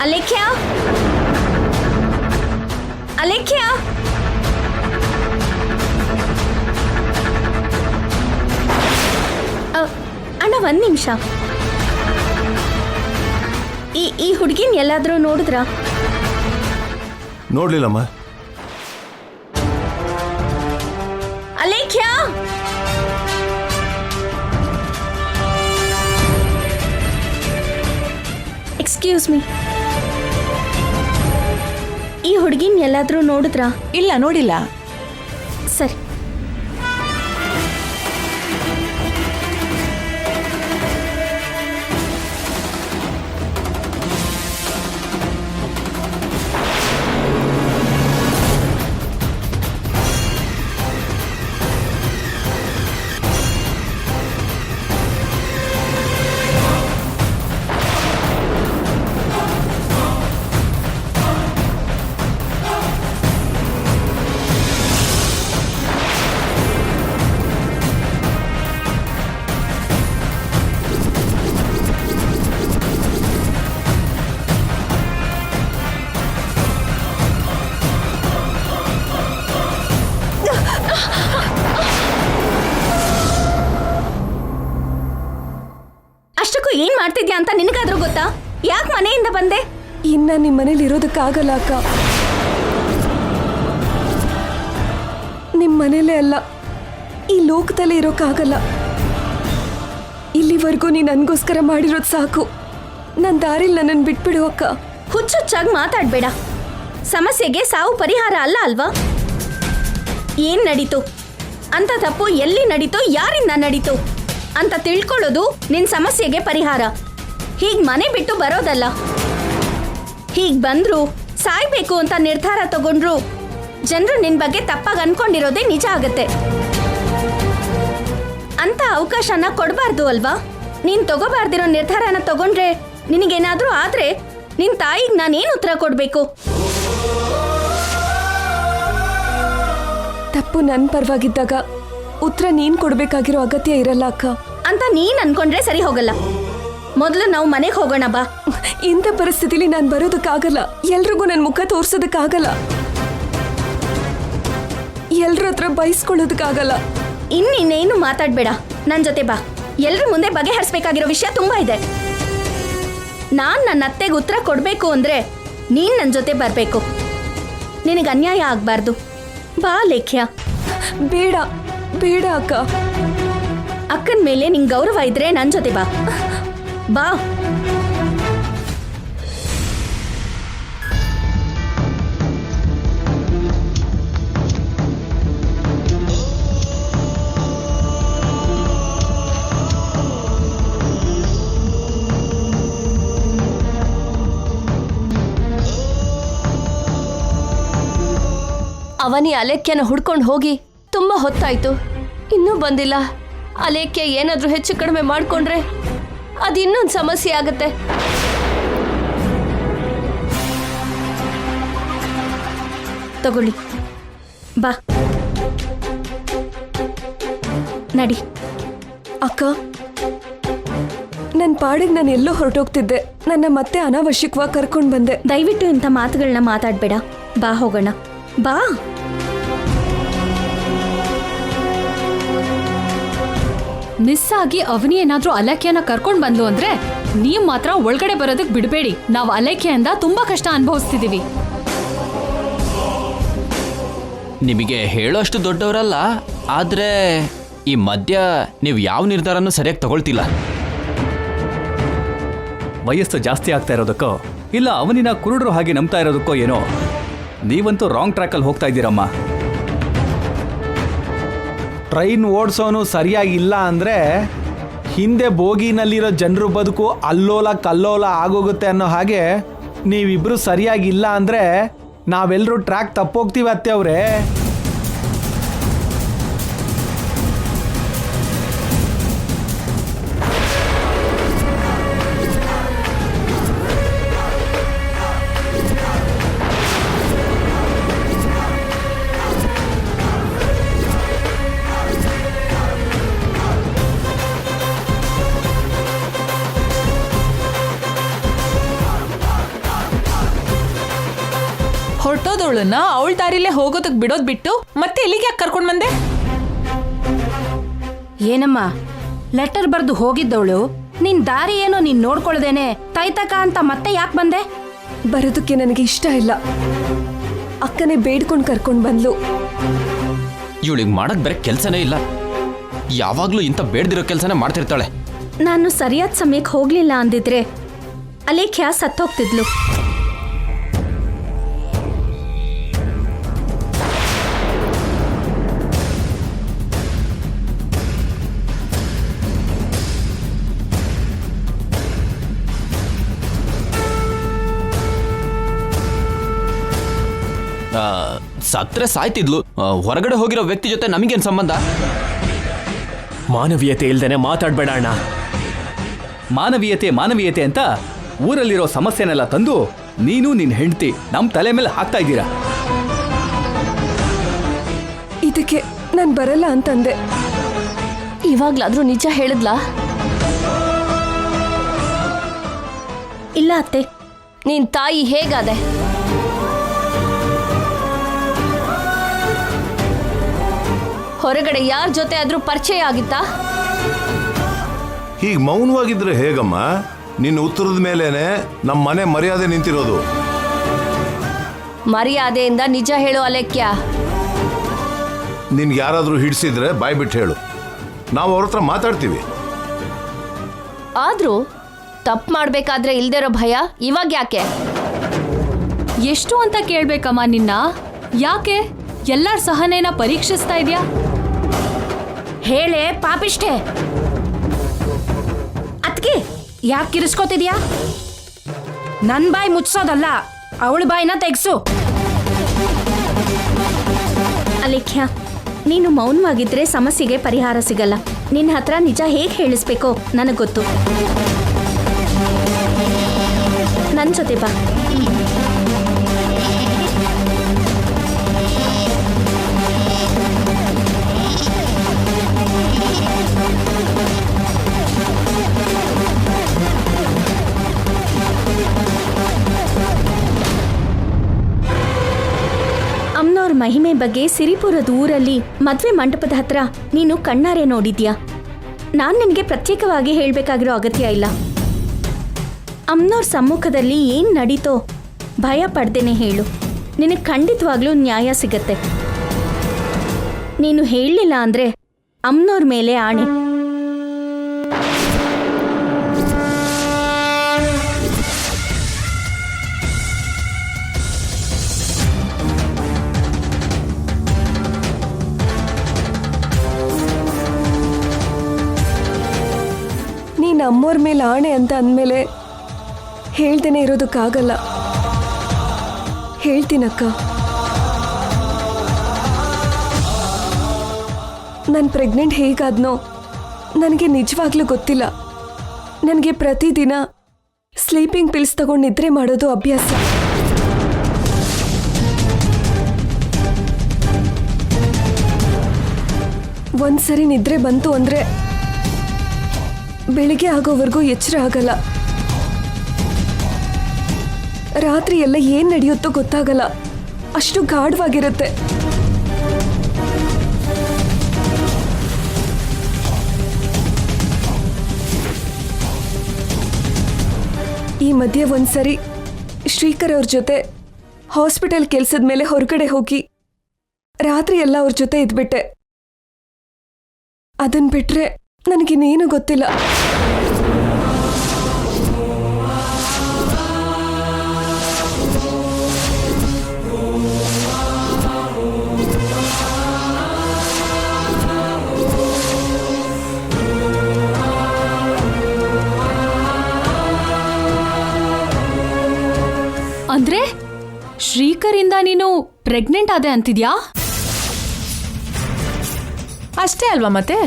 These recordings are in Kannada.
ಅಲೇಖ್ಯ ಅಲೇಖ್ಯ ಅಣ್ಣ ಒಂದ್ ನಿಮಿಷ. ಈ ಹುಡುಗಿನ ಎಲ್ಲಾದ್ರೂ ನೋಡಿದ್ರಾ? ನೋಡ್ಲಿಲ್ಲಮ್ಮ. ಅಲೇಖ್ಯ ಎಕ್ಸ್ಕ್ಯೂಸ್ ಮೀ, ಈ ಹುಡುಗಿನ ಎಲ್ಲಾದ್ರೂ ನೋಡಿದ್ರಾ? ಇಲ್ಲ, ನೋಡಿಲ್ಲ. ಸರಿ. ಅಷ್ಟಕ್ಕೂ ಏನ್ ಮಾಡ್ತಿದ್ಯಾ ಅಂತ ನಿನಗಾದ್ರೂ ಗೊತ್ತಾ? ಯಾಕೆ ಮನೆಯಿಂದ ಬಂದೆ? ಇನ್ನ ನಿಮ್ಮ ಮನೇಲಿ ಇರೋದಕ್ಕಾಗಲ್ಲ ಅಕ್ಕ. ನಿಮ್ಮ ಮನೇಲೇ ಅಲ್ಲ, ಈ ಲೋಕದಲ್ಲೇ ಇರೋಕ್ಕಾಗಲ್ಲ. ಇಲ್ಲಿವರೆಗೂ ನೀನು ನನಗೋಸ್ಕರ ಮಾಡಿರೋದು ಸಾಕು. ನನ್ನ ದಾರಿಲಿ ನನ್ನನ್ನು ಬಿಟ್ಬಿಡು ಅಕ್ಕ. ಹುಚ್ಚುಚ್ಚಾಗಿ ಮಾತಾಡ್ಬೇಡ. ಸಮಸ್ಯೆಗೆ ಸಾವು ಪರಿಹಾರ ಅಲ್ಲ ಅಲ್ವಾ? ಏನ್ ನಡೀತು ಅಂತ ತಪ್ಪು ಎಲ್ಲಿ ನಡೀತು, ಯಾರಿಂದ ನಡೀತು ಅಂತ ತಿಳ್ಕೊಳ್ಳೋದು ನಿನ್ ಸಮಸ್ಯೆಗೆ ಪರಿಹಾರ. ಹೀಗ್ ಮನೆ ಬಿಟ್ಟು ಬರೋದಲ್ಲ. ಹೀಗ್ ಬಂದ್ರು, ಸಾಯ್ಬೇಕು ಅಂತ ನಿರ್ಧಾರ ತಗೊಂಡ್ರು ಜನರು ನಿನ್ ಬಗ್ಗೆ ತಪ್ಪಾಗಿ ಅನ್ಕೊಂಡಿರೋದೇ ನಿಜ ಆಗತ್ತೆ. ಅಂತ ಅವಕಾಶನ ಕೊಡಬಾರ್ದು ಅಲ್ವಾ? ನೀನ್ ತಗೋಬಾರ್ದಿರೋ ನಿರ್ಧಾರನ ತಗೊಂಡ್ರೆ ನಿನಗೇನಾದ್ರೂ ಆದ್ರೆ ನಿನ್ ತಾಯಿಗೆ ನಾನೇನು ಉತ್ತರ ಕೊಡ್ಬೇಕು? ತಪ್ಪು ನನ್ನ ಪರವಾಗಿದ್ದಾಗ ಉತ್ತರ ನೀನು ಕೊಡಬೇಕಾಗಿರೋ ಅಗತ್ಯ ಇರಲ್ಲ ಅಕ್ಕ ಅಂತ ನೀನ್ ಅನ್ಕೊಂಡ್ರೆ ಸರಿ ಹೋಗಲ್ಲ. ಮೊದಲು ನಾವು ಮನೆಗೆ ಹೋಗೋಣ ಬಾ. ಇಂಥ ಪರಿಸ್ಥಿತಿಲಿ ನಾನು ಬರೋದಕ್ಕಾಗಲ್ಲ. ಎಲ್ರಿಗೂ ನನ್ನ ಮುಖ ತೋರ್ಸೋದಕ್ಕಾಗಲ್ಲ. ಎಲ್ರ ಹತ್ರ ಬಯಸ್ಕೊಳ್ಳೋದಕ್ಕಾಗಲ್ಲ. ಇನ್ನೇನು ಮಾತಾಡ್ಬೇಡ, ನನ್ ಜೊತೆ ಬಾ. ಎಲ್ರ ಮುಂದೆ ಬಗೆಹರಿಸಬೇಕಾಗಿರೋ ವಿಷಯ ತುಂಬಾ ಇದೆ. ನಾನ್ ನನ್ನ ಅತ್ತೆಗೆ ಉತ್ತರ ಕೊಡ್ಬೇಕು ಅಂದ್ರೆ ನೀನ್ ನನ್ನ ಜೊತೆ ಬರ್ಬೇಕು. ನಿನಗೆ ಅನ್ಯಾಯ ಆಗ್ಬಾರ್ದು. ಬಾ ಲೇಖ್ಯ. ಬೇಡ ಬೇಡ ಅಕ್ಕ. ಅಕ್ಕನ ಮೇಲೆ ನಿಂಗೆ ಗೌರವ ಇದ್ರೆ ನನ್ನ ಜೊತೆ ಬಾ. ಬಾ. ಅವನಿ ಅಲೇಖ್ಯನ ಹುಡ್ಕೊಂಡು ಹೋಗಿ ತುಂಬಾ ಹೊತ್ತಾಯ್ತು, ಇನ್ನೂ ಬಂದಿಲ್ಲ. ಅಲೇಖ್ಯ ಏನಾದ್ರೂ ಹೆಚ್ಚು ಕಡಿಮೆ ಮಾಡ್ಕೊಂಡ್ರೆ ಅದು ಇನ್ನೊಂದು ಸಮಸ್ಯೆ ಆಗತ್ತೆ. ತಗೊಳ್ಳಿ, ಬಾ ನಡಿ. ಅಕ್ಕ, ನನ್ನ ಪಾಡಿಗೆ ನಾನು ಎಲ್ಲೋ ಹೊರಟೋಗ್ತಿದ್ದೆ. ನನ್ನ ಮತ್ತೆ ಅನಾವಶ್ಯಕವಾಗಿ ಕರ್ಕೊಂಡು ಬಂದೆ. ದಯವಿಟ್ಟು ಇಂಥ ಮಾತುಗಳನ್ನ ಮಾತಾಡ್ಬೇಡ. ಬಾ ಹೋಗೋಣ. ಬಾ. ಮಿಸ್ ಆಗಿ ಅವನಿ ಏನಾದ್ರೂ ಅಲೇಖ್ಯನ ಕರ್ಕೊಂಡ್ ಬಂದ್ಲು ಅಂದ್ರೆ ನೀವ್ ಮಾತ್ರ ಒಳಗಡೆ ಬರೋದಕ್ ಬಿಡಬೇಡಿ. ನಾವು ಅಲೇಖ್ಯದಿಂದ ತುಂಬಾ ಕಷ್ಟ ಅನುಭವಿಸ್ತಿದೀವಿ. ನಿಮಗೆ ಹೇಳೋಷ್ಟು ದೊಡ್ಡವರಲ್ಲ, ಆದ್ರೆ ಈ ಮಧ್ಯ ನೀವು ಯಾವ ನಿರ್ಧಾರನೂ ಸರಿಯಾಗಿ ತಗೊಳ್ತಿಲ್ಲ. ವಯಸ್ಸು ಜಾಸ್ತಿ ಆಗ್ತಾ ಇರೋದಕ್ಕೋ ಇಲ್ಲ ಅವನಿನ ಕುರುಡ್ರು ಹಾಗೆ ನಂಬ್ತಾ ಇರೋದಕ್ಕೋ ಏನೋ, ನೀವಂತೂ ರಾಂಗ್ ಟ್ರ್ಯಾಕಲ್ಲಿ ಹೋಗ್ತಾ ಇದ್ದೀರಮ್ಮ. ಟ್ರೈನ್ ಓಡಿಸೋನು ಸರಿಯಾಗಿಲ್ಲ ಅಂದರೆ ಹಿಂದೆ ಬೋಗಿನಲ್ಲಿರೋ ಜನರು ಬದುಕು ಅಲ್ಲೋಲ ಕಲ್ಲೋಲ ಆಗೋಗುತ್ತೆ ಅನ್ನೋ ಹಾಗೆ ನೀವಿಬ್ರು ಸರಿಯಾಗಿಲ್ಲ ಅಂದರೆ ನಾವೆಲ್ಲರೂ ಟ್ರ್ಯಾಕ್ ತಪ್ಪೋಗ್ತೀವಿ ಅತ್ತೆ ಅವರೇ. ಹೋದವಳನ್ನ ಅವಳ ದಾರಿಲೇ ಹೋಗೋದಕ್ ಬಿಡೋದ್ ಬಿಟ್ಟು ಮತ್ತೆ ಎಲ್ಲಿಗೆ ಯಾಕೆ ಕರ್ಕೊಂಡ್ ಬಂದೆ? ಏನಮ್ಮ, ಲೆಟರ್ ಬರ್ದು ಹೋಗಿದ್ದವಳು ನಿನ್ ದಾರಿ ಏನೋ ನೀನ್ ನೋಡ್ಕೊಳ್ದೇನೆ ತೈತಕ ಅಂತ ಮತ್ತೆ ಯಾಕೆ ಬಂದೆ? ಬರೋದಕ್ಕೆ ನನಗೆ ಇಷ್ಟ ಇಲ್ಲ. ಅಕ್ಕನೇ ಬೇಡ್ಕೊಂಡು ಕರ್ಕೊಂಡು ಬಂದ್ಲು. ಇವಳಿಗೆ ಮಾಡಕ್ ಬೇರೆ ಕೆಲಸನೇ ಇಲ್ಲ. ಯಾವಾಗ್ಲೂ ಇಂಥ ಬೇಡ್ದಿರೋ ಕೆಲಸನೇ ಮಾಡ್ತಿರ್ತಾಳೆ. ನಾನು ಸರಿಯಾದ ಸಮಯಕ್ಕೆ ಹೋಗ್ಲಿಲ್ಲ ಅಂದಿದ್ರೆ ಅಲೇಖ್ಯ ಸತ್ತೋಗ್ತಿದ್ಲು. ಸತ್ರೆ ಸಾಯ್ತಿದ್ಲು. ಹೊರಗಡೆ ಹೋಗಿರೋ ವ್ಯಕ್ತಿ ಜೊತೆ ನಮಗೇನು ಸಂಬಂಧ? ಮಾನವೀಯತೆ ಇಲ್ದೇನೆ ಮಾತಾಡ್ಬೇಡ ಅಣ್ಣ. ಮಾನವೀಯತೆ ಅಂತ ಊರಲ್ಲಿರೋ ಸಮಸ್ಯೆನೆಲ್ಲ ತಂದು ನೀನು ನಿನ್ನ ಹೆಂಡತಿ ನಮ್ಮ ತಲೆ ಮೇಲೆ ಹಾಕ್ತಾ ಇದ್ದೀರಾ. ಇದಕ್ಕೆ ನಾನು ಬರಲ್ಲ ಅಂತಂದೆ. ಇವಾಗ್ಲಾದ್ರೂ ನಿಜ ಹೇಳಿದ್ಲಾ? ಇಲ್ಲ ಅತ್ತೆ. ನಿನ್ ತಾಯಿ ಹೇಗಾದೆ? ಹೊರಗಡೆ ಯಾರ ಜೊತೆ ಆದ್ರೂ ಪರಿಚಯ ಆಗಿತ್ತಾ? ಹೀಗೆ ಮೌನವಾಗಿದ್ರೆ ಹೇಗಮ್ಮ? ನಿನ್ನ ಉತ್ತರದ ಮೇಲೇನೆ ನಮ್ಮ ಮನೆ ಮರ್ಯಾದೆ ನಿಂತಿರೋದು. ಮರ್ಯಾದೆಯಿಂದ ನಿಜ ಹೇಳು ಅಲೇಖ್ಯ. ನಿನ್ಗೆ ಯಾರಾದರೂ ಹಿಡಿಸಿದ್ರೆ ಬಾಯ್ಬಿಟ್ಟು ಹೇಳು, ನಾವು ಅವ್ರ ಹತ್ರ ಮಾತಾಡ್ತೀವಿ. ಆದ್ರೂ ತಪ್ಪು ಮಾಡ್ಬೇಕಾದ್ರೆ ಇಲ್ದಿರೋ ಭಯ ಇವಾಗ ಯಾಕೆ? ಎಷ್ಟು ಅಂತ ಕೇಳ್ಬೇಕಮ್ಮ ನಿನ್ನ? ಯಾಕೆ ಎಲ್ಲರ ಸಹನೇನ ಪರೀಕ್ಷಿಸ್ತಾ ಇದ್ಯಾ? ಹೇಳೆ ಪಾಪಿಷ್ಟೆ. ಅದ್ಕೆ ಯಾಕೆ ಕಿರಿಸ್ಕೋತಿದ್ಯಾ? ನನ್ ಬಾಯಿ ಮುಚ್ಚೋದಲ್ಲ, ಅವಳ ಬಾಯಿನ ತೆಗ್ಸು. ಅಲೇಖ್ಯ, ನೀನು ಮೌನವಾಗಿದ್ರೆ ಸಮಸ್ಯೆಗೆ ಪರಿಹಾರ ಸಿಗಲ್ಲ. ನಿನ್ನ ಹತ್ರ ನಿಜ ಹೇಗೆ ಹೇಳಿಸ್ಬೇಕೋ ನನಗೆ ಗೊತ್ತು. ನನ್ನ ಜೊತೆ ಬಾ. ಅಮ್ನೋರ್ ಮಹಿಮೆ ಬಗ್ಗೆ ಸಿರಿಪುರದ ಊರಲ್ಲಿ ಮದ್ವೆ ಮಂಟಪದ ಹತ್ರ ನೀನು ಕಣ್ಣಾರೆ ನೋಡಿದ್ಯಾ. ನಾನು ನಿನಗೆ ಪ್ರತ್ಯೇಕವಾಗಿ ಹೇಳಬೇಕಾಗಿರೋ ಅಗತ್ಯ ಇಲ್ಲ. ಅಮ್ನೋರ್ ಸಮ್ಮುಖದಲ್ಲಿ ಏನು ನಡೀತೋ ಭಯ ಪಡ್ದೇನೆ ಹೇಳು. ನಿನಗೆ ಖಂಡಿತವಾಗ್ಲೂ ನ್ಯಾಯ ಸಿಗತ್ತೆ. ನೀನು ಹೇಳಲಿಲ್ಲ ಅಂದ್ರೆ ಅಮ್ನೋರ್ ಮೇಲೆ ಆಣೆ. ನೀನು ಅಮ್ಮೋರ್ ಮೇಲೆ ಆಣೆ ಅಂತ ಅಂದಮೇಲೆ ಹೇಳ್ದೇನೆ ಇರೋದಕ್ಕಾಗಲ್ಲ. ಹೇಳ್ತೀನಕ್ಕ. ನಾನು ಪ್ರೆಗ್ನೆಂಟ್ ಹೇಗಾದ್ನೋ ನನಗೆ ನಿಜವಾಗ್ಲೂ ಗೊತ್ತಿಲ್ಲ. ನನಗೆ ಪ್ರತಿದಿನ ಸ್ಲೀಪಿಂಗ್ ಪಿಲ್ಸ್ ತಗೊಂಡು ನಿದ್ರೆ ಮಾಡೋದು ಅಭ್ಯಾಸ. ಒಂದ್ಸರಿ ನಿದ್ರೆ ಬಂತು ಅಂದರೆ ಬೆಳಿಗ್ಗೆ ಆಗೋವರೆಗೂ ಎಚ್ಚರ ಆಗಲ್ಲ. ರಾತ್ರಿ ಎಲ್ಲ ಏನು ನಡೆಯುತ್ತೋ ಗೊತ್ತಾಗಲ್ಲ, ಅಷ್ಟು ಗಾಢವಾಗಿರುತ್ತೆ. ಈ ಮಧ್ಯೆ ಒಂದ್ಸರಿ ಶ್ರೀಕರ್ ಅವ್ರ ಜೊತೆ ಹಾಸ್ಪಿಟಲ್ ಕೆಲಸದ ಮೇಲೆ ಹೊರಗಡೆ ಹೋಗಿ ರಾತ್ರಿ ಎಲ್ಲ ಅವ್ರ ಜೊತೆ ಇದ್ಬಿಟ್ಟೆ. ಅದನ್ನ ಬಿಟ್ರೆ ನನಗಿನ್ನೇನು ಗೊತ್ತಿಲ್ಲ. ಅಂದ್ರೆ ಶ್ರೀಕರಿಂದ ನೀನು ಪ್ರೆಗ್ನೆಂಟ್ ಆದೆ ಅಂತಿದ್ಯಾ? ಅಷ್ಟೇ ಅಲ್ವಾ ಮತ್ತೆ?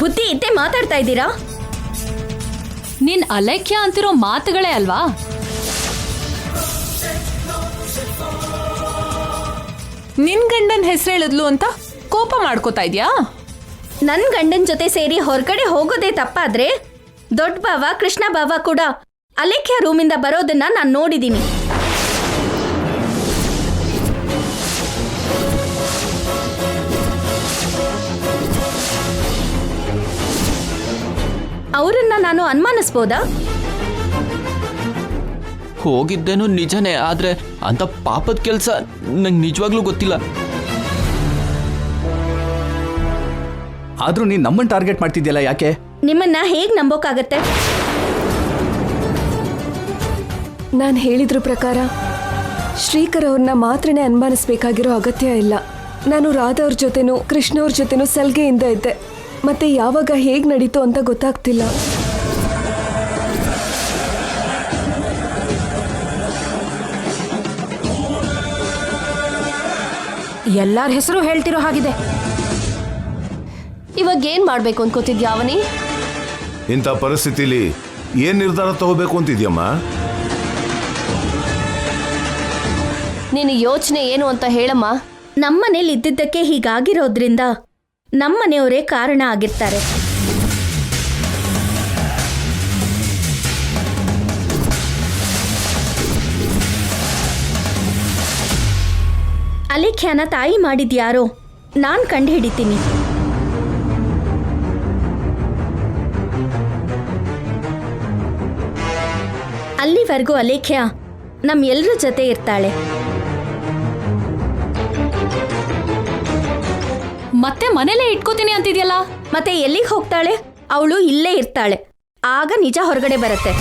ಬುದ್ಧಿ ಇದ್ದೇ ಮಾತಾಡ್ತಾ ಇದ್ದೀರಾ? ನಿನ್ ಅಲೇಖ್ಯ ಅಂತಿರೋ ಮಾತುಗಳೇ ಅಲ್ವಾ? ನಿನ್ ಗಂಡನ್ ಹೆಸರು ಹೇಳಿದ್ಲು ಅಂತ ಕೋಪ ಮಾಡ್ಕೋತಾ ಇದ್ಯಾ? ನನ್ನ ಗಂಡನ ಜೊತೆ ಸೇರಿ ಹೊರಗಡೆ ಹೋಗೋದೇ ತಪ್ಪಾದ್ರೆ ದೊಡ್ಡ ಬಾವ ಕೃಷ್ಣ ಬಾವ ಕೂಡ ಅಲೇಖ್ಯ ರೂಮಿಂದ ಬರೋದನ್ನ ನಾನು ನೋಡಿದ್ದೀನಿ. ಅವರನ್ನ ನಾನು ಅನುಮಾನಿಸ್ಬೋದಾ? ಹೋಗಿದ್ದೇನೋ ನಿಜನೇ, ಆದ್ರೆ ಅಂತ ಪಾಪದ ಕೆಲಸ ನಂಗೆ ನಿಜವಾಗ್ಲೂ ಗೊತ್ತಿಲ್ಲ. ಆದ್ರೂ ನೀನ್ ನಮ್ಮನ್ನ ಟಾರ್ಗೆಟ್ ಮಾಡ್ತಿದ್ಯಲ್ಲ, ಯಾಕೆ? ನಿಮ್ಮನ್ನ ಹೇಗ್ ನಂಬೋಕಾಗತ್ತೆ? ನಾನು ಹೇಳಿದ್ರ ಪ್ರಕಾರ ಶ್ರೀಕರ್ ಅವ್ರನ್ನ ಮಾತ್ರನೇ ಅನುಮಾನಿಸ್ಬೇಕಾಗಿರೋ ಅಗತ್ಯ ಇಲ್ಲ. ನಾನು ರಾಧಾ ಅವ್ರ ಜೊತೆನೂ ಕೃಷ್ಣ ಅವ್ರ ಜೊತೆನೂ ಸಲ್ಗೆಯಿಂದ ಇದ್ದೆ. ಮತ್ತೆ ಯಾವಾಗ ಹೇಗ್ ನಡೀತು ಅಂತ ಗೊತ್ತಾಗ್ತಿಲ್ಲ. ಎಲ್ಲಾರ ಹೆಸರು ಹೇಳ್ತಿರೋ ಹಾಗಿದೆ. ಇವಾಗ ಏನ್ ಮಾಡ್ಬೇಕು ಅನ್ಕೋತಿದ್ಯಾ ಅವನಿ? ಇಂಥ ಪರಿಸ್ಥಿತಿಲಿ ಏನ್ ನಿರ್ಧಾರ ತಗೋಬೇಕು ಅಂತಿದ್ಯಮ್ಮ? ನಿನ್ನ ಯೋಚನೆ ಏನು ಅಂತ ಹೇಳಮ್ಮ. ನಮ್ಮನೇಲಿ ಇದ್ದಿದ್ದಕ್ಕೆ ಹೀಗಾಗಿರೋದ್ರಿಂದ ನಮ್ಮನೆಯವರೇ ಕಾರಣ ಆಗಿರ್ತಾರೆ. ಅಲೇಖ್ಯಾನ ತಾಯಿ ಮಾಡಿದ್ಯಾರೋ ನಾನ್ ಕಂಡು ಹಿಡಿತೀನಿ. ಅಲ್ಲಿವರೆಗೂ ಅಲೇಖ್ಯ ನಮ್ ಎಲ್ರ ಜೊತೆ ಇರ್ತಾಳೆ. ಮತ್ತೆ ಮನೇಲೇ ಇಟ್ಕೋತೀನಿ ಅಂತಿದ್ಯಲ್ಲ? ಮತ್ತೆ ಎಲ್ಲಿಗೆ ಹೋಗ್ತಾಳೆ? ಅವಳು ಇಲ್ಲೇ ಇರ್ತಾಳೆ. ಆಗ ನಿಜ ಹೊರಗಡೆ ಬರುತ್ತೆ.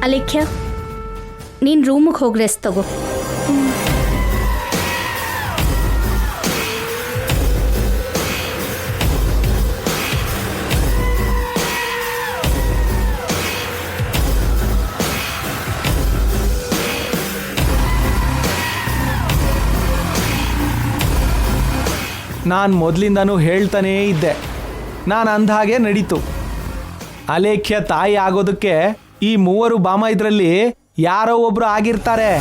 ಅಲೇಖ್ಯ, ನೀನ್ ರೂಮಿಗೆ ಹೋಗಿ ರೆಸ್ಟ್ ತಗೋ. ನಾನು ಮೊದಲಿಂದನೂ ಹೇಳ್ತಾನೇ ಇದ್ದೆ, ನಾನು ಅಂದಹಾಗೆ ನಡೀತು. ಅಲೇಖ್ಯ ತಾಯಿ ಆಗೋದಕ್ಕೆ ಈ ಮೂವರು ಬಾಮ ಇದರಲ್ಲಿ ಯಾರೋ ಒಬ್ರು ಆಗಿರ್ತಾರೆ.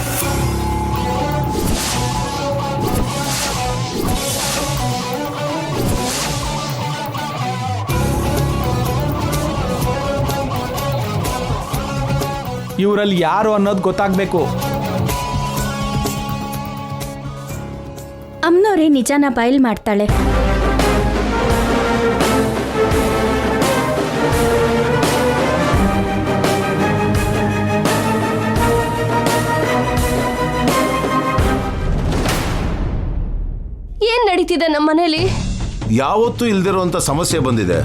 ಇವರಲ್ಲಿ ಯಾರು ಅನ್ನೋದು ಗೊತ್ತಾಗಬೇಕು. ಅಮ್ಮನವರೇ ನಿಜಾನ ಬಯಲ್ ಮಾಡ್ತಾಳೆ. ಏನ್ ನಡೀತಿದೆ ನಮ್ಮ ಮನೇಲಿ? ಯಾವತ್ತೂ ಇಲ್ದಿರೋಂಥ ಸಮಸ್ಯೆ ಬಂದಿದೆ.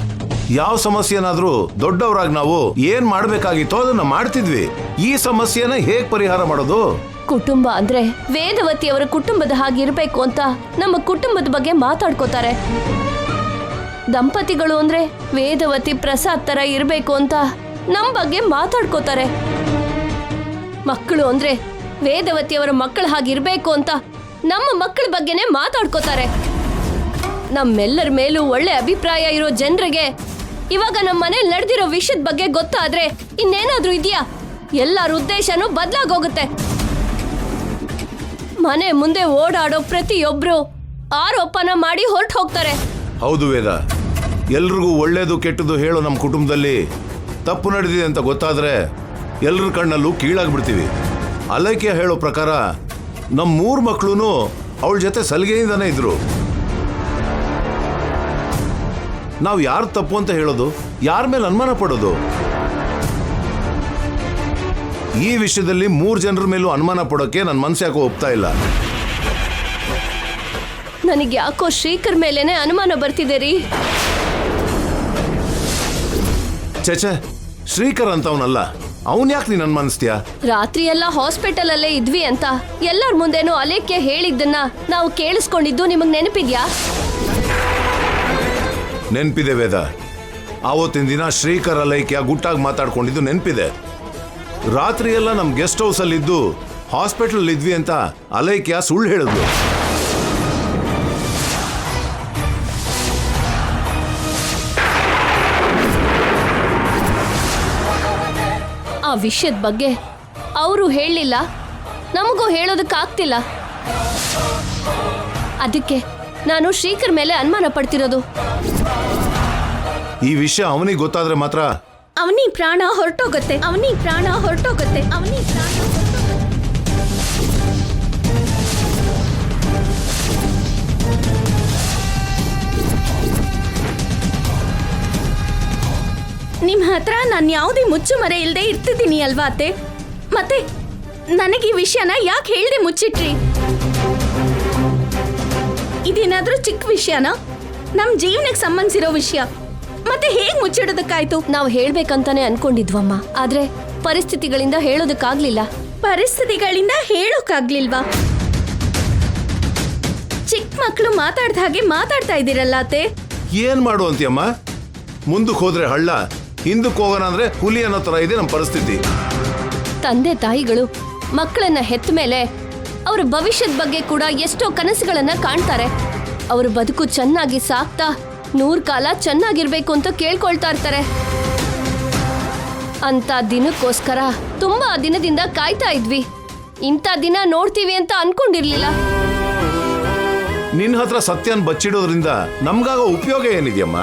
ಯಾವ ಸಮಸ್ಯೆನಾದ್ರೂ ದೊಡ್ಡವರಾಗಿ ನಾವು ಏನ್ ಮಾಡ್ಬೇಕಾಗಿತ್ತೋ ಅದನ್ನ ಮಾಡ್ತಿದ್ವಿ. ಈ ಸಮಸ್ಯೆನ ಹೇಗ್ ಪರಿಹಾರ ಮಾಡೋದು? ಕುಟುಂಬ ಅಂದ್ರೆ ವೇದವತಿ ಅವರ ಕುಟುಂಬದ ಹಾಗಿರ್ಬೇಕು ಅಂತ ನಮ್ಮ ಕುಟುಂಬದ ಬಗ್ಗೆ ಮಾತಾಡ್ಕೋತಾರೆ. ದಂಪತಿಗಳು ಅಂದ್ರೆ ವೇದವತಿ ಪ್ರಸಾದ್ ತರ ಇರ್ಬೇಕು ಅಂತ ನಮ್ ಬಗ್ಗೆ ಮಾತಾಡ್ಕೋತಾರೆ. ಮಕ್ಕಳು ಅಂದ್ರೆ ವೇದವತಿ ಅವರ ಮಕ್ಕಳ ಹಾಗಿರ್ಬೇಕು ಅಂತ ನಮ್ಮ ಮಕ್ಕಳ ಬಗ್ಗೆನೇ ಮಾತಾಡ್ಕೋತಾರೆ. ನಮ್ಮೆಲ್ಲರ ಮೇಲೂ ಒಳ್ಳೆ ಅಭಿಪ್ರಾಯ ಇರೋ ಜನರಿಗೆ ಇವಾಗ ನಮ್ಮ ಮನೇಲಿ ನಡೆದಿರೋ ವಿಷಯದ ಬಗ್ಗೆ ಗೊತ್ತಾದ್ರೆ ಇನ್ನೇನಾದ್ರೂ ಇದೆಯಾ? ಎಲ್ಲರ ಉದ್ದೇಶನೂ ಬದಲಾಗೋಗುತ್ತೆ. ಮನೆ ಮುಂದೆ ಓಡಾಡೋ ಪ್ರತಿಯೊಬ್ರು ಆರೋಪನ ಮಾಡಿ ಹೊರಟು ಹೋಗ್ತಾರೆ. ಹೌದು ವೇದ, ಎಲ್ರಿಗೂ ಒಳ್ಳೇದು ಕೆಟ್ಟದ್ದು ಹೇಳೋ ನಮ್ಮ ಕುಟುಂಬದಲ್ಲಿ ತಪ್ಪು ನಡೆದಿದೆ ಅಂತ ಗೊತ್ತಾದ್ರೆ ಎಲ್ರ ಕಣ್ಣಲ್ಲೂ ಕೀಳಾಗ್ಬಿಡ್ತೀವಿ. ಅಲೇಖ್ಯ ಹೇಳೋ ಪ್ರಕಾರ ನಮ್ಮ 3 ಮಕ್ಕಳು ಅವಳ ಜೊತೆ ಸಲಿಗೆಯಿಂದಾನೇ ಇದ್ರು. ನಾವು ಯಾರು ತಪ್ಪು ಅಂತ ಹೇಳೋದು? ಯಾರ ಮೇಲೆ ಅನುಮಾನ ಪಡೋದು? ಈ ವಿಷಯದಲ್ಲಿ 3 ಜನರ ಮೇಲೂ ಅನುಮಾನ ಪಡೋಕೆ ನನ್ನ ಮನಸ್ಸು ಯಾಕೋ ಒಪ್ತಾ ಇಲ್ಲ. ನನಗೆ ಯಾಕೋ ಶ್ರೀಕರ್ ಮೇಲೇನೆ ಅನುಮಾನ ಬರ್ತಿದೆ ರೀ. ಚೇಚೆ, ಶ್ರೀಕರ್ ಅಂತವನಲ್ಲ. ಅವನ್ ಯಾಕೆ ನೀನು ಅನುಮಾನಿಸ್ತೀಯ? ರಾತ್ರಿ ಎಲ್ಲ ಹಾಸ್ಪಿಟಲ್ ಅಲ್ಲೇ ಇದ್ವಿ ಅಂತ ಎಲ್ಲರ ಮುಂದೆನೂ ಅಲೇಖ್ಯ ಹೇಳಿದ್ದನ್ನ ನಾವು ಕೇಳಿಸ್ಕೊಂಡಿದ್ದು ನಿಮಗ್ ನೆನಪಿದ್ಯಾ? ನೆನಪಿದೆ ವೇದ. ಆವತ್ತಿನ ದಿನ ಶ್ರೀಕರ್ ಅಲೇಖ್ಯ ಗುಟ್ಟಾಗಿ ಮಾತಾಡ್ಕೊಂಡಿದ್ದು ನೆನಪಿದೆ. ರಾತ್ರಿ ಎಲ್ಲ ನಮ್ ಗೆಸ್ಟ್ ಹೌಸ್ ಅಲ್ಲಿ ಇದ್ದು ಹಾಸ್ಪಿಟಲ್ ಇದ್ವಿ ಅಂತ ಅಲೇಖ್ಯ ಸುಳ್ಳು ಹೇಳಿದ್ಲು. ಆ ವಿಷಯದ ಬಗ್ಗೆ ಅವರು ಹೇಳಲಿಲ್ಲ, ನಮಗೂ ಹೇಳೋದಕ್ಕಾಗ್ತಿಲ್ಲ. ಅದಕ್ಕೆ ನಾನು ಶ್ರೀಕರ್ ಮೇಲೆ ಅನುಮಾನ ಪಡ್ತಿರೋದು. ಈ ವಿಷಯ ಅವನಿಗೆ ಗೊತ್ತಾದ್ರೆ ಮಾತ್ರ ಅವನಿ ಪ್ರಾಣ ಹೊರಟೋಗುತ್ತೆ. ಅವನಿ ಪ್ರಾಣ ಹೊರಟೋಗುತ್ತೆ. ಅವನಿ ಪ್ರಾಣ ನಿಮ್ ಹತ್ರ ನಾನು ಯಾವುದೇ ಮುಚ್ಚುಮರೆ ಇಲ್ಲದೆ ಇರ್ತಿದ್ದೀನಿ ಅಲ್ವಾ ಅತ್ತೆ? ಮತ್ತೆ ನನಗೆ ಈ ವಿಷಯನ ಯಾಕೆ ಹೇಳ್ದೆ ಮುಚ್ಚಿಟ್ರಿ? ಇದೇನಾದ್ರೂ ಚಿಕ್ಕ ವಿಷಯನಾ? ನಮ್ ಜೀವನಕ್ಕೆ ಸಂಬಂಧಿಸಿರೋ ವಿಷಯ ಮತ್ತೆ ಹೇಗ್ ಮುಚ್ಚಿಡೋದಕ್ಕಾಯ್ತು? ನಾವು ಹೇಳ್ಬೇಕಂತಾನೆ ಅನ್ಕೊಂಡಿದ್ವಮ್ಮ, ಆದ್ರೆ ಪರಿಸ್ಥಿತಿಗಳಿಂದ ಹೇಳೋದಕ್ಕಾಗ್ಲಿಲ್ಲ. ಪರಿಸ್ಥಿತಿಗಳಿಂದ ಹೇಳೋಕ್ಕಾಗ್ಲಿಲ್ವಾ? ಚಿಕ್ಕ ಮಕ್ಕಳು ಮಾತಾಡ್ದ ಹಾಗೆ ಮಾತಾಡ್ತಾ ಇದ್ದೀರಲ್ಲ ಅತ್ತೆ. ಏನ್ ಮಾಡು ಅಂತೀಯಮ್ಮ? ಮುಂದಕ್ಕೆ ಹೋದ್ರೆ ಹಳ್ಳ, ಹಿಂದಕ್ಕೆ ಹೋಗೋಣ ಅಂದ್ರೆ ಹುಲಿ ಅನ್ನೋ ತರ ಇದೆ ನಮ್ಮ ಪರಿಸ್ಥಿತಿ. ತಂದೆ ತಾಯಿಗಳು ಮಕ್ಕಳನ್ನ ಹೆತ್ತ ಮೇಲೆ ಅವರ ಭವಿಷ್ಯದ ಬಗ್ಗೆ ಕೂಡ ಎಷ್ಟೋ ಕನಸುಗಳನ್ನ ಕಾಣ್ತಾರೆ. ಅವ್ರ ಬದುಕು ಚೆನ್ನಾಗಿ ಸಾಕ್ತಾ 100 ಕಾಲ ಚೆನ್ನಾಗಿರ್ಬೇಕು ಅಂತ ಕೇಳ್ಕೊಳ್ತಾ ಇರ್ತಾರೆ. ಅಂತ ದಿನಕ್ಕೋಸ್ಕರ ತುಂಬಾ ದಿನದಿಂದ ಕಾಯ್ತಾ ಇದ್ವಿ. ಇಂಥ ದಿನ ನೋಡ್ತೀವಿ ಅಂತ ಅನ್ಕೊಂಡಿರ್ಲಿಲ್ಲ. ನಿನ್ನ ಹತ್ರ ಸತ್ಯನ್ ಬಚ್ಚಿಡೋದ್ರಿಂದ ನಮ್ಗಾಗೋ ಉಪಯೋಗ ಏನಿದೆಯಮ್ಮ?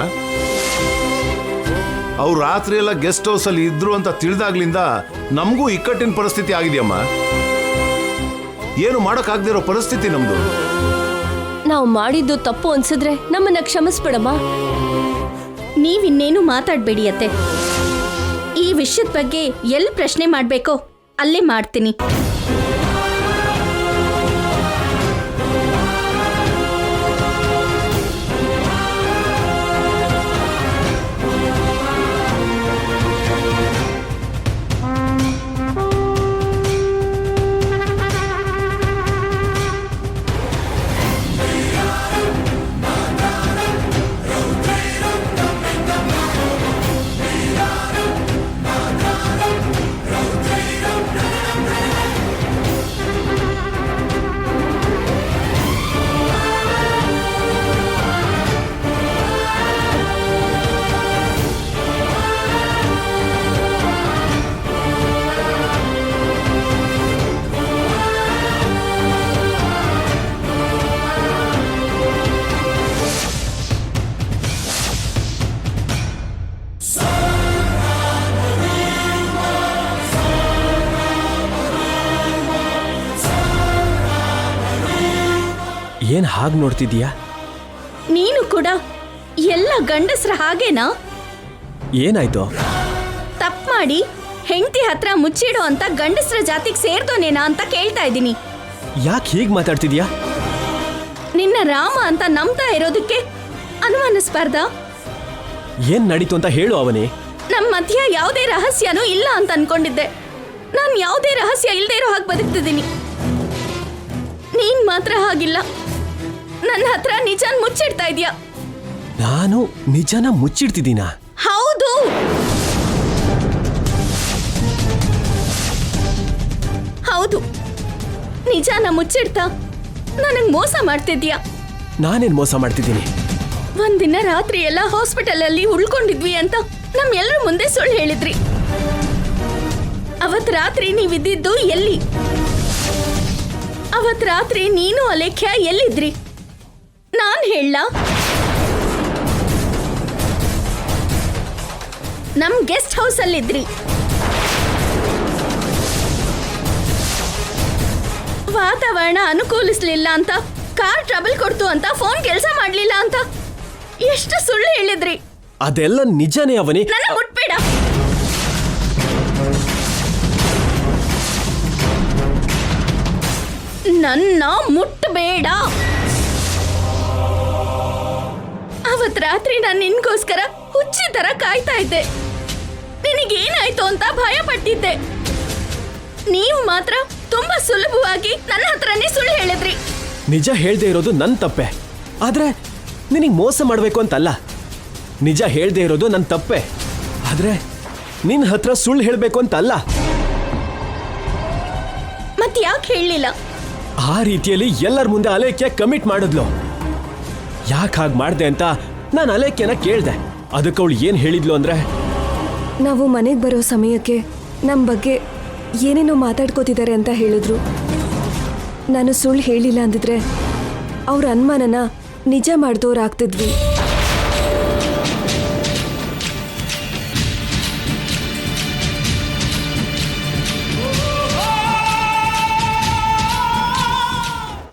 ಅವ್ರು ರಾತ್ರಿ ಎಲ್ಲ ಗೆಸ್ಟ್ ಹೌಸ್ ಅಲ್ಲಿ ಇದ್ರು ಅಂತ ತಿಳಿದಾಗ್ಲಿಂದ ನಮಗೂ ಇಕ್ಕಟ್ಟಿನ ಪರಿಸ್ಥಿತಿ ಆಗಿದೆಯಮ್ಮ. ಏನು ಮಾಡಕ್ಕಾಗದಿರೋ ಪರಿಸ್ಥಿತಿ ನಮ್ದು. ನಾವು ಮಾಡಿದ್ದು ತಪ್ಪು ಅನ್ಸಿದ್ರೆ ನಮ್ಮನ್ನ ಕ್ಷಮಿಸ್ಬಿಡಮ್ಮ. ನೀವಿನ್ನೇನು ಮಾತಾಡ್ಬೇಡಿ ಅತ್ತೆ. ಈ ವಿಷಯದ ಬಗ್ಗೆ ಎಲ್ಲಿ ಪ್ರಶ್ನೆ ಮಾಡ್ಬೇಕೋ ಅಲ್ಲೇ ಮಾಡ್ತೀನಿ. ಏನ್ ಹಾಗೆ ನೋಡ್ತಿದ್ಯಾ? ನೀನು ಕೂಡ ಎಲ್ಲ ಗಂಡಸ್ರ ಹಾಗೇನಾ? ಏನಾಯ್ತು? ತಪ್ಪು ಮಾಡಿ ಹೆಂಡತಿ ಹತ್ರ ಮುಚ್ಚಿಡೋ ಅಂತ ಗಂಡಸ್ರ ಜಾತಿಗೆ ಸೇರ್ದೋನೇನಾ ಅಂತ ಕೇಳ್ತಾ ಇದ್ದೀನಿ. ಯಾಕೆ ಹೀಗೆ ಮಾತಾಡ್ತಿದ್ಯಾ? ನಿನ್ನ ರಾಮ ಅಂತ ನಂಬ್ತಾ ಇರೋದಕ್ಕೆ ಅನುಮಾನಿಸ್ಬಾರ್ದ? ಏನ್ ನಡೀತು ಅಂತ ಹೇಳು ಅವನೇ. ನಮ್ಮ ಮಧ್ಯ ಯಾವುದೇ ರಹಸ್ಯನೂ ಇಲ್ಲ ಅಂತ ಅನ್ಕೊಂಡಿದ್ದೆ. ನಾನು ಯಾವುದೇ ರಹಸ್ಯ ಇಲ್ಲದೆ ಇರೋ ಹಾಗೆ ಬದುಕ್ತಿದ್ದೀನಿ. ನೀನ್ ಮಾತ್ರ ಹಾಗಿಲ್ಲ. ನನ್ನ ಹತ್ರ ನಿಜಾನ್ ಮುಚ್ಚಿಡ್ತಾ ಇದೀಯ. ನಾನು ನಿಜನ ಮುಚ್ಚಿಡ್ತಿದ್ದೀನಾ? ಹೌದು. ಹೌದು, ನಿಜಾನ ಮುಚ್ಚಿಡ್ತಾ ನನಗ್ ಮೋಸ ಮಾಡ್ತಿದ್ಯಾ. ನಾನೇನ್ ಮೋಸ ಮಾಡ್ತಿದ್ದೀನಿ? ಒಂದಿನ ರಾತ್ರಿ ಎಲ್ಲ ಹಾಸ್ಪಿಟಲ್ ಅಲ್ಲಿ ಉಳ್ಕೊಂಡಿದ್ವಿ ಅಂತ ನಮ್ಮೆಲ್ಲರ ಮುಂದೆ ಸುಳ್ಳು ಹೇಳಿದ್ರಿ. ಅವತ್ ರಾತ್ರಿ ನೀವಿದ್ದಿದ್ದು ಎಲ್ಲಿ? ಅವತ್ ರಾತ್ರಿ ನೀನು ಅಲೇಖ್ಯ ಎಲ್ಲಿದ್ರಿ? ನಾನ್ ಹೇಳ? ನಮ್ ಗೆಸ್ಟ್ ಹೌಸ್ ಅಲ್ಲಿದ್ರಿ. ವಾತಾವರಣ ಅನುಕೂಲಿಸ್ಲಿಲ್ಲ ಅಂತ, ಕಾರ್ ಟ್ರಬಲ್ ಕೊಡ್ತು ಅಂತ, ಫೋನ್ ಕೆಲಸ ಮಾಡ್ಲಿಲ್ಲ ಅಂತ ಎಷ್ಟು ಸುಳ್ಳು ಹೇಳಿದ್ರಿ. ಅದೆಲ್ಲ ನಿಜನೇ ಅವನೇ. ನನ್ನ ಮುಟ್ಬೇಡ. ನನ್ನ ಮುಟ್ಟಬೇಡ. ಅವತ್ ರಾತ್ರಿ ನಾನು ನಿನ್ಗೋಸ್ಕರ ಹುಚ್ಚಿ ತರ ಕಾಯ್ತಾ ಇದ್ದೆ. ನಿನಗೇನಾಯ್ತು ಅಂತ ಭಯ ಪಟ್ಟಿದ್ದೆ. ನೀವು ಮಾತ್ರ ತುಂಬಾ ಸುಲಭವಾಗಿ ನನ್ನ ಹತ್ರನೇ ಸುಳ್ಳು ಹೇಳಿದ್ರಿ. ನಿಜ ಹೇಳ್ದೆ ಇರೋದು ನನ್ ತಪ್ಪೆ, ಆದ್ರೆ ನಿನಗೆ ಮೋಸ ಮಾಡ್ಬೇಕು ಅಂತಲ್ಲ. ನಿಜ ಹೇಳ್ದೆ ಇರೋದು ನನ್ ತಪ್ಪೆ, ಆದ್ರೆ ನಿನ್ ಹತ್ರ ಸುಳ್ಳು ಹೇಳ್ಬೇಕು ಅಂತಲ್ಲ. ಮತ್ ಯಾಕೆ ಹೇಳಲಿಲ್ಲ? ಆ ರೀತಿಯಲ್ಲಿ ಎಲ್ಲರ ಮುಂದೆ ಅಲೇಖ್ಯ ಕಮಿಟ್ ಮಾಡಿದ್ಲು. ಯಾಕೆ ಹಾಗೆ ಮಾಡ್ದೆ ಅಂತ ನಾನು ಅಲೇಖ್ಯನ ಕೇಳ್ದೆ. ಅದಕ್ಕೆ ಅವಳು ಏನ್ ಹೇಳಿದ್ಲು ಅಂದ್ರೆ, ನಾವು ಮನೆಗೆ ಬರೋ ಸಮಯಕ್ಕೆ ನಮ್ಮ ಬಗ್ಗೆ ಏನೇನೋ ಮಾತಾಡ್ಕೋತಿದ್ದಾರೆ ಅಂತ ಹೇಳಿದ್ರು. ನಾನು ಸುಳ್ಳು ಹೇಳಿಲ್ಲ ಅಂದಿದ್ರೆ ಅವ್ರ ಅನುಮಾನನ ನಿಜ ಮಾಡ್ದವ್ರು ಆಗ್ತಿದ್ವಿ.